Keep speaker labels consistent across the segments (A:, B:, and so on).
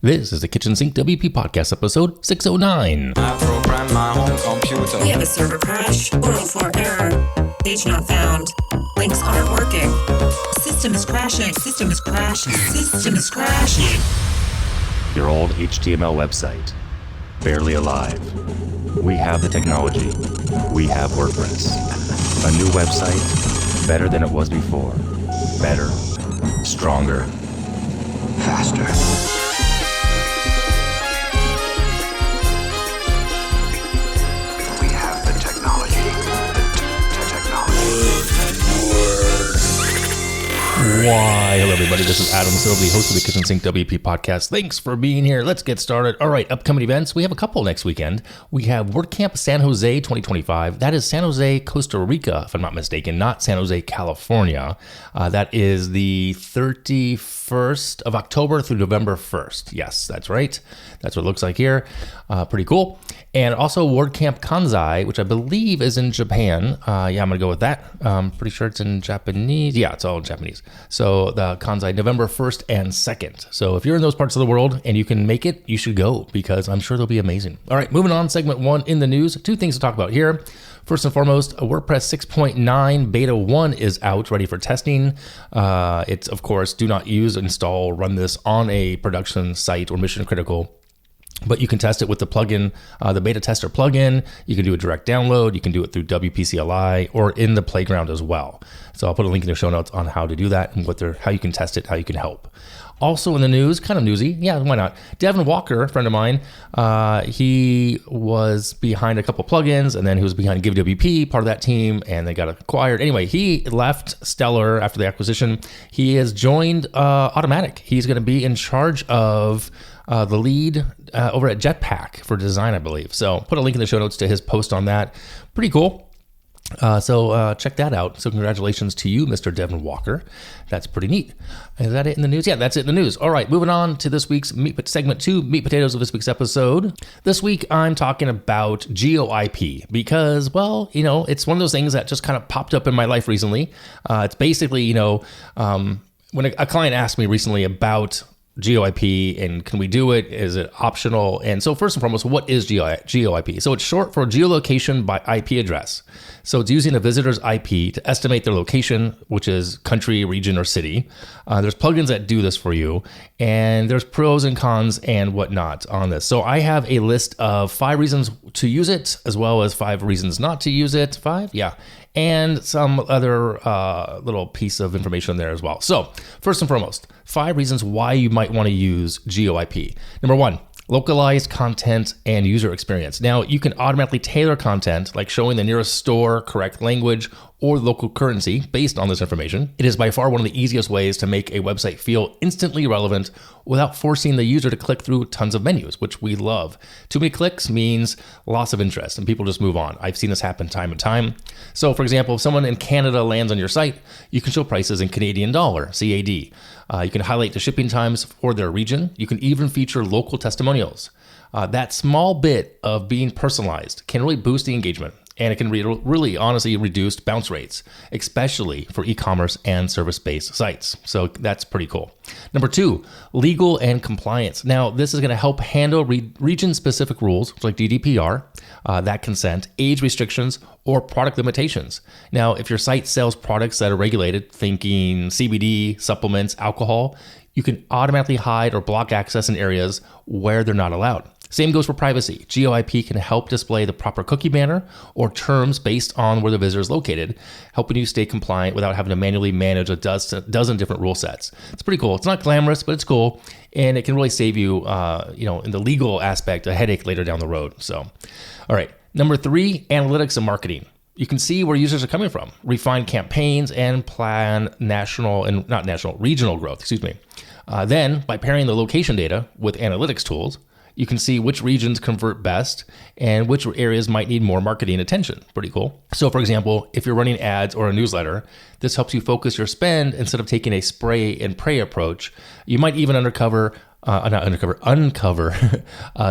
A: This is the Kitchen Sink WP Podcast, episode 609.
B: I program my home computer.
C: We have a server crash, 404 error, page not found, links aren't working, system is crashing, system is crashing, system is crashing.
A: Your old HTML website, barely alive. We have the technology. We have WordPress. A new website, better than it was before. Better, stronger, faster. Why, hello everybody, this is Adam Silvey, host of the Kitchen Sink WP Podcast. Thanks for being here. Let's get started. All right, upcoming events. We have a couple next weekend. We have WordCamp San Jose 2025. That is San Jose, Costa Rica, if I'm not mistaken, not San Jose, California. That is the 31st of October through November 1st. Yes, that's right. That's what it looks like here. Pretty cool. And also WordCamp Kansai, which I believe is in Japan. I'm going to go with that. Pretty sure it's in Japanese. Yeah, it's all in Japanese. So the Kansai, November 1st and 2nd. So if you're in those parts of the world and you can make it, you should go because I'm sure they'll be amazing. All right, moving on, segment 1 in the news. 2 things to talk about here. First and foremost, a WordPress 6.9 beta 1 is out, ready for testing. It's, of course, do not use, install, run this on a production site or mission critical. But you can test it with the plugin, the beta tester plugin. You can do a direct download. You can do it through WP CLI or in the playground as well. So I'll put a link in the show notes on how to do that and how you can test it, how you can help. Also in the news, kind of newsy. Yeah, why not? Devin Walker, a friend of mine, he was behind a couple plugins and then he was behind GiveWP, part of that team, and they got acquired. Anyway, he left Stellar after the acquisition. He has joined Automatic. He's going to be in charge of the lead over at Jetpack for design, I believe. So put a link in the show notes to his post on that. Pretty cool. So check that out. So congratulations to you, Mr. Devin Walker. That's pretty neat. Is that it in the news? Yeah, that's it in the news. All right, moving on to this week's segment 2, meat potatoes of this week's episode. This week, I'm talking about GeoIP because, well, it's one of those things that just kind of popped up in my life recently. It's basically, when a client asked me recently about GeoIP and can we do it? Is it optional? And so first and foremost, what is GeoIP? So it's short for geolocation by IP address. So it's using a visitor's IP to estimate their location, which is country, region, or city. There's plugins that do this for you, and there's pros and cons and whatnot on this. So I have a list of 5 reasons to use it, as well as 5 reasons not to use it. 5? Yeah. And some other little piece of information there as well. So first and foremost, 5 reasons why you might want to use GeoIP. Number 1, localized content and user experience. Now, you can automatically tailor content like showing the nearest store, correct language, or local currency based on this information. It is by far one of the easiest ways to make a website feel instantly relevant without forcing the user to click through tons of menus, which we love. Too many clicks means loss of interest and people just move on. I've seen this happen time and time. So for example, if someone in Canada lands on your site, you can show prices in Canadian dollar, CAD. You can highlight the shipping times for their region. You can even feature local testimonials. That small bit of being personalized can really boost the engagement. And it can really honestly reduce bounce rates, especially for e-commerce and service-based sites. So that's pretty cool. Number 2, legal and compliance. Now, this is going to help handle region-specific rules like GDPR, that consent, age restrictions, or product limitations. Now, if your site sells products that are regulated, thinking CBD, supplements, alcohol, you can automatically hide or block access in areas where they're not allowed. Same goes for privacy. GeoIP can help display the proper cookie banner or terms based on where the visitor is located, helping you stay compliant without having to manually manage a dozen different rule sets. It's pretty cool. It's not glamorous, but it's cool, and it can really save you, in the legal aspect, a headache later down the road. So, all right. Number 3, analytics and marketing. You can see where users are coming from, refine campaigns, and plan regional growth. Then, by pairing the location data with analytics tools, you can see which regions convert best and which areas might need more marketing attention. Pretty cool. So for example, if you're running ads or a newsletter, this helps you focus your spend instead of taking a spray and pray approach. You might even uncover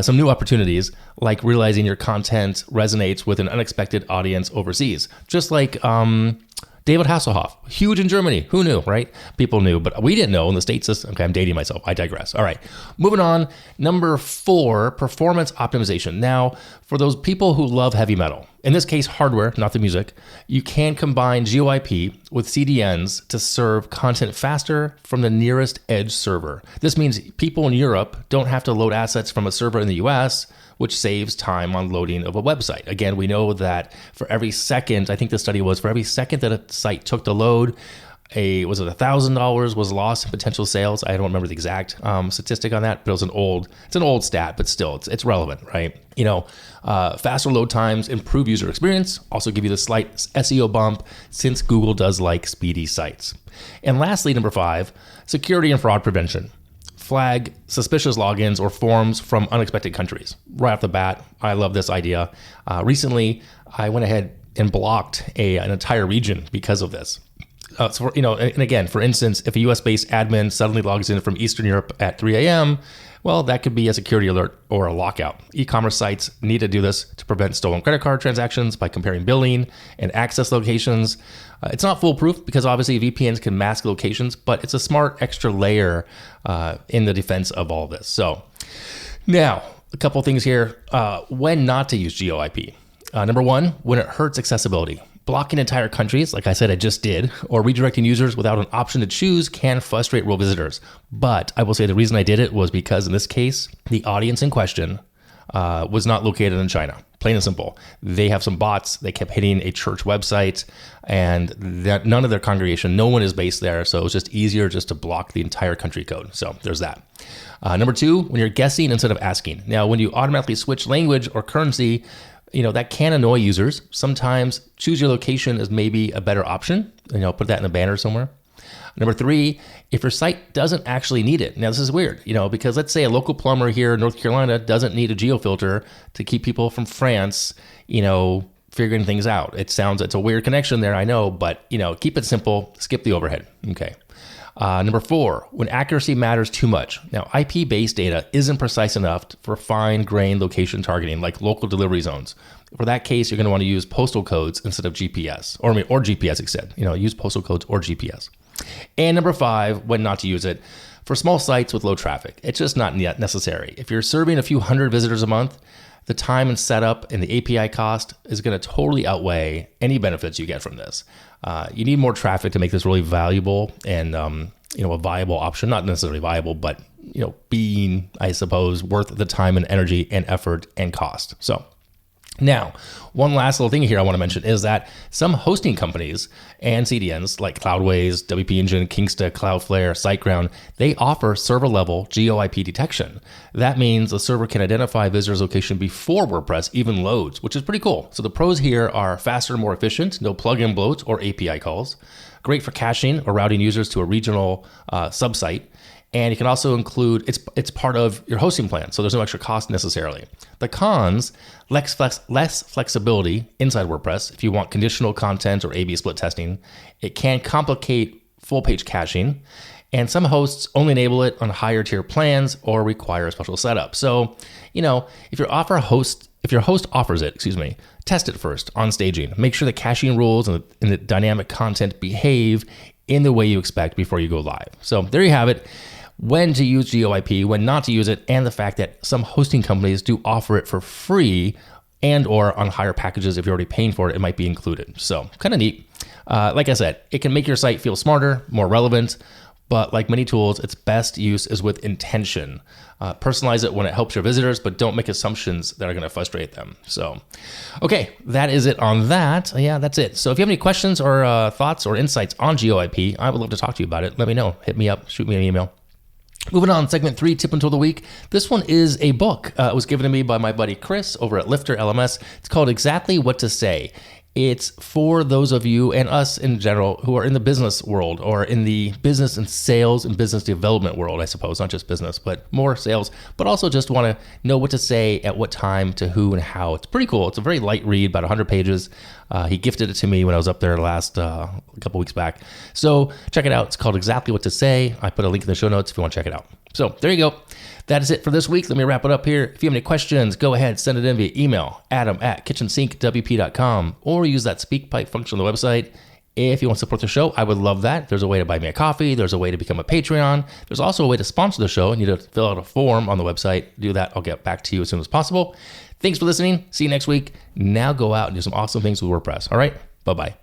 A: some new opportunities, like realizing your content resonates with an unexpected audience overseas. Just like David Hasselhoff, huge in Germany. Who knew, right? People knew, but we didn't know in the States. Okay, I'm dating myself. I digress. All right, moving on. Number 4, performance optimization. Now, for those people who love heavy metal, in this case, hardware, not the music, you can combine GeoIP with CDNs to serve content faster from the nearest edge server. This means people in Europe don't have to load assets from a server in the US, which saves time on loading of a website. Again, we know that for every second, I think the study was for every second that a site took to load, was it $1,000 was lost in potential sales? I don't remember the exact statistic on that, but it's an old stat, but still it's relevant, right? Faster load times improve user experience, also give you the slight SEO bump since Google does like speedy sites. And lastly, number 5, security and fraud prevention. Flag suspicious logins or forms from unexpected countries. Right off the bat, I love this idea. Recently, I went ahead and blocked an entire region because of this. And again, for instance, if a US-based admin suddenly logs in from Eastern Europe at 3 a.m., well, that could be a security alert or a lockout. E-commerce sites need to do this to prevent stolen credit card transactions by comparing billing and access locations. It's not foolproof because obviously VPNs can mask locations, but it's a smart extra layer in the defense of all this. So now, a couple things here. When not to use GeoIP. Number 1, when it hurts accessibility. Blocking entire countries, like I said, I just did, or redirecting users without an option to choose can frustrate real visitors. But I will say the reason I did it was because in this case, the audience in question was not located in China. Plain and simple. They have some bots. They kept hitting a church website, and none of their congregation, no one is based there. So it was just easier just to block the entire country code. So there's that. Number 2, when you're guessing instead of asking. Now, when you automatically switch language or currency, that can annoy users. Sometimes choose your location is maybe a better option. Put that in a banner somewhere. Number 3, if your site doesn't actually need it. Now, this is weird, because let's say a local plumber here in North Carolina doesn't need a geofilter to keep people from France, figuring things out. It's a weird connection there, I know, but, keep it simple, skip the overhead. Okay. Number 4, when accuracy matters too much. Now, IP-based data isn't precise enough for fine-grained location targeting, like local delivery zones. For that case, you're going to want to use postal codes instead of GPS, or GPS instead. Use postal codes or GPS. And number 5, when not to use it. For small sites with low traffic, it's just not yet necessary. If you're serving a few hundred visitors a month, the time and setup and the API cost is going to totally outweigh any benefits you get from this. You need more traffic to make this really valuable and a viable option. Not necessarily viable, but being, I suppose, worth the time and energy and effort and cost. So now, one last little thing here I want to mention is that some hosting companies and CDNs like Cloudways, WP Engine, Kingsta, Cloudflare, SiteGround, they offer server-level GeoIP detection. That means the server can identify a visitor's location before WordPress even loads, which is pretty cool. So the pros here are faster, more efficient, no plugin bloat or API calls. Great for caching or routing users to a regional subsite. And you can also include, it's part of your hosting plan, so there's no extra cost necessarily. The cons, less flexibility inside WordPress if you want conditional content or A/B split testing. It can complicate full page caching, and some hosts only enable it on higher tier plans or require a special setup. So, if your host offers it, test it first on staging. Make sure the caching rules and the dynamic content behave in the way you expect before you go live. So there you have it. When to use GeoIP, when not to use it, and the fact that some hosting companies do offer it for free and or on higher packages. If you're already paying for it, it might be included. So kind of neat. Like I said, it can make your site feel smarter, more relevant, but like many tools, its best use is with intention. Personalize it when it helps your visitors, but don't make assumptions that are going to frustrate them. So, okay, that is it on that. Yeah, that's it. So if you have any questions or thoughts or insights on GeoIP, I would love to talk to you about it. Let me know. Hit me up. Shoot me an email. Moving on, segment 3, tip and tool of the week. This one is a book. It was given to me by my buddy Chris over at Lifter LMS. It's called Exactly What to Say. It's for those of you and us in general who are in the business world or in the business and sales and business development world, I suppose, not just business, but more sales, but also just want to know what to say at what time to who and how. It's pretty cool. It's a very light read, about 100 pages. He gifted it to me when I was up there last a couple weeks back. So check it out. It's called Exactly What to Say. I put a link in the show notes if you want to check it out. So there you go. That is it for this week. Let me wrap it up here. If you have any questions, go ahead, send it in via email, adam@kitchensinkwp.com, or use that speak pipe function on the website. If you want to support the show, I would love that. There's a way to buy me a coffee. There's a way to become a Patreon. There's also a way to sponsor the show. You need to fill out a form on the website. Do that. I'll get back to you as soon as possible. Thanks for listening. See you next week. Now go out and do some awesome things with WordPress. All right. Bye-bye.